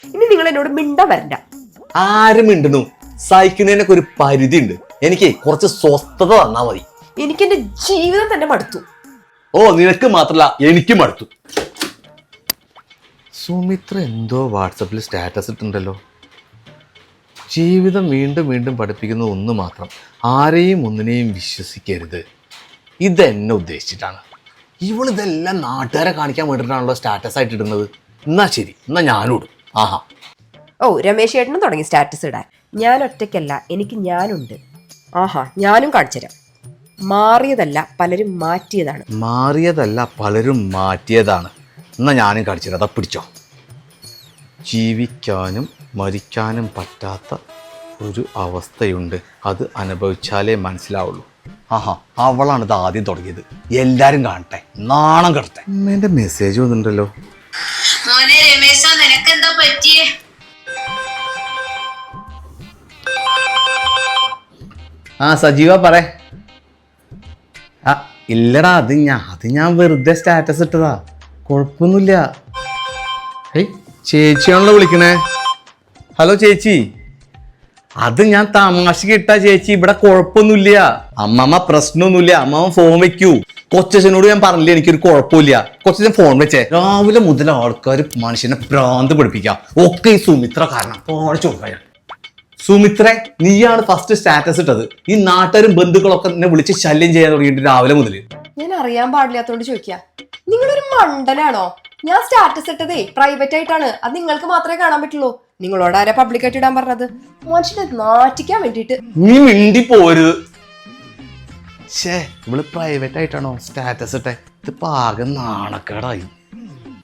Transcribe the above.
ഇനി നിങ്ങൾ എന്നോട് മിണ്ട വരണ്ട. ആരും മിണ്ടുന്നു? സഹിക്കുന്നതിനൊക്കെ ഒരു പരിധി ഉണ്ട്. എനിക്ക് കുറച്ച് സ്വസ്ഥത തന്നാ മതി. എനിക്ക് എന്റെ ജീവിതം തന്നെ മടുത്തു. ഓ, നിനക്ക് മാത്രല്ല എനിക്കും മടുത്തു. സുമിത്ര എന്തോ വാട്സപ്പിൽ സ്റ്റാറ്റസ് ഇട്ടുണ്ടല്ലോ. ജീവിതം വീണ്ടും വീണ്ടും പഠിപ്പിക്കുന്ന ഒന്ന് മാത്രം, ആരെയും ഒന്നിനെയും വിശ്വസിക്കരുത്. ഇതെന്നെ ഉദ്ദേശിച്ചിട്ടാണ്. ഇവളിതെല്ലാം നാട്ടുകാരെ കാണിക്കാൻ വേണ്ടിയിട്ടാണല്ലോ സ്റ്റാറ്റസ് ആയിട്ട് ഇടുന്നത്. എന്നാ ശരി, എന്നാ ഞാനും ഇടും. ആഹാ. ഓ, രമേശ് ചേട്ടനും തുടങ്ങി സ്റ്റാറ്റസ് ഇടാൻ. ഞാൻ ഒറ്റയ്ക്കല്ല, എനിക്ക് ഞാനുണ്ട്. ആഹാ, ഞാനും കാണിച്ചുതരാം. മാറിയതല്ല, പലരും മാറ്റിയതാണ്. മാറിയതല്ല, പലരും മാറ്റിയതാണ്. എന്നാ ഞാനും കാണിച്ചത്. അതാ പിടിച്ചോ. ജീവിക്കാനും മരിക്കാനും പറ്റാത്ത ഒരു അവസ്ഥയുണ്ട്, അത് അനുഭവിച്ചാലേ മനസ്സിലാവുള്ളൂ. ആഹാ, അവളാണ് ഇത് ആദ്യം തുടങ്ങിയത്. എല്ലാരും കാണട്ടെ, നാണം കെടട്ടെ. എന്റെ മെസ്സേജ് വന്നിട്ടുണ്ടല്ലോ. മോനെ രമേശ, നിനക്കെന്താ പറ്റിയേ? ആ സജീവ പറ. ആ ഇല്ലടാ, അത് ഞാൻ വെറുതെ സ്റ്റാറ്റസ് ഇട്ടതാ, കുഴപ്പമൊന്നുമില്ല. ഏയ്, ചേച്ചിയാണല്ലോ വിളിക്കണേ. ഹലോ ചേച്ചി, അത് ഞാൻ തമാശക്ക് ഇട്ടാ ചേച്ചി, ഇവിടെ കുഴപ്പമൊന്നുമില്ല. അമ്മമ്മ പ്രശ്നമൊന്നുമില്ല, അമ്മമ്മ ഫോൺ വെക്കൂ. കൊച്ചനോട് ഞാൻ പറഞ്ഞില്ല എനിക്കൊരു കുഴപ്പമില്ല. കൊച്ചൻ ഫോൺ വെച്ചേ. രാവിലെ മുതൽ ആൾക്കാർ മനുഷ്യനെ ഭ്രാന്ത് പഠിപ്പിക്കാം. ഒക്കെ ഈ സുമിത്ര കാരണം. ചോദിക്കാൻ സുമിത്ര, നീയാണ് ഫസ്റ്റ് സ്റ്റാറ്റസ് ഇട്ടത്. ഈ നാട്ടുകാരും ബന്ധുക്കളൊക്കെ എന്നെ വിളിച്ച് ശല്യം ചെയ്യാൻ തുടങ്ങിയിട്ട് രാവിലെ മുതൽ. ഞാൻ അറിയാൻ പാടില്ലാത്തോണ്ട് ചോദിക്കാം, നിങ്ങളൊരു മണ്ടനാണോ? ഞാൻ സ്റ്റാറ്റസ് ഇട്ടതേ പ്രൈവറ്റ് ആയിട്ടാണ്. അത് നിങ്ങൾക്ക് മാത്രമേ കാണാൻ പറ്റുള്ളൂ. നിങ്ങളോട് ആരാ പബ്ലിക് ആയിട്ട് ഇടാൻ പറഞ്ഞത്? മനുഷ്യനെ നാറ്റിക്കാൻ വേണ്ടിട്ട്. നീ മിണ്ടി പോരുത്. ഇവള് പ്രൈവറ്റ് ആയിട്ടാണോ സ്റ്റാറ്റസ് ഇട്ടെ? ഇതിപ്പോ ആകെ നാണക്കേടായി.